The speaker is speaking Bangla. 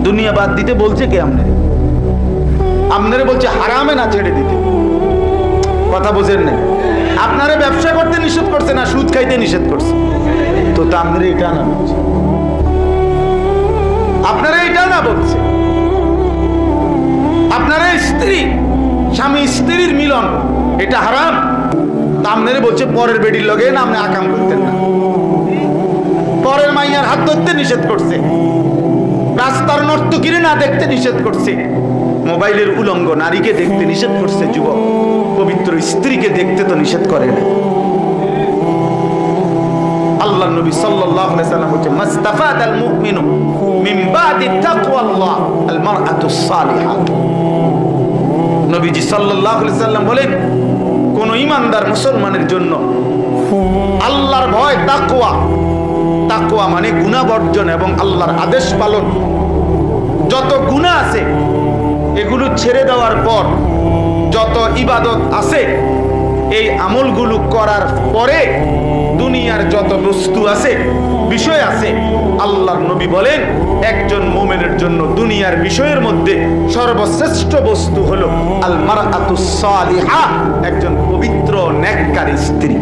দুনিয়া বাদ দিতে বলছে কে? আপনারে বলছে হারামে না ছেড়ে দিতে। কথা বুঝেন না? আপনারে ব্যবসা করতে নিষেধ করছে না সুদ খাইতে নিষেধ করছে? তো আপনারা এটা না বলছে, আপনারা এটা না বলছে। আপনারা স্ত্রী স্বামী স্ত্রীর মিলন এটা হারাম, তা আপনারা বলছে পরের বেডির লগে না আপনি আকাম করতেন না, পরের মাইয়ার হাত ধরতে নিষেধ করছে, রাস্তার নর্তকীরে না দেখতে নিষেধ করছে, মোবাইলের উলঙ্গ নারীকে দেখতে নিষেধ করছে, যুবক পবিত্র স্ত্রীকে দেখতে তো নিষেধ করে না। আল্লাহ নবী সাল্লাল্লাহু আলাইহি সাল্লাম বলেন মাস্তাফাদাল মুমিনু মিন বাদি তাকওয়াল্লাহ আল মারআতুস সালিহা। নবীজি সাল্লাল্লাহু আলাইহি সাল্লাম বলেন কোন ঈমানদার মুসলমানের জন্য আল্লাহর ভয়, তাকওয়া, তাকওয়া মানে গুনাহ বর্জন এবং আল্লাহর আদেশ পালন। যত গুনাহ আছে এগুলো ছেড়ে দেওয়ার পর যত ইবাদত আছে এই আমলগুলো করার পরে দুনিয়ার যত বস্তু আছে, বিষয় আছে, আল্লাহর নবী বলেন একজন মুমিনের জন্য দুনিয়ার বিষয়ের মধ্যে সর্বশ্রেষ্ঠ বস্তু হলো আল মারআতুস সালিহা, একজন পবিত্র নেককার স্ত্রী।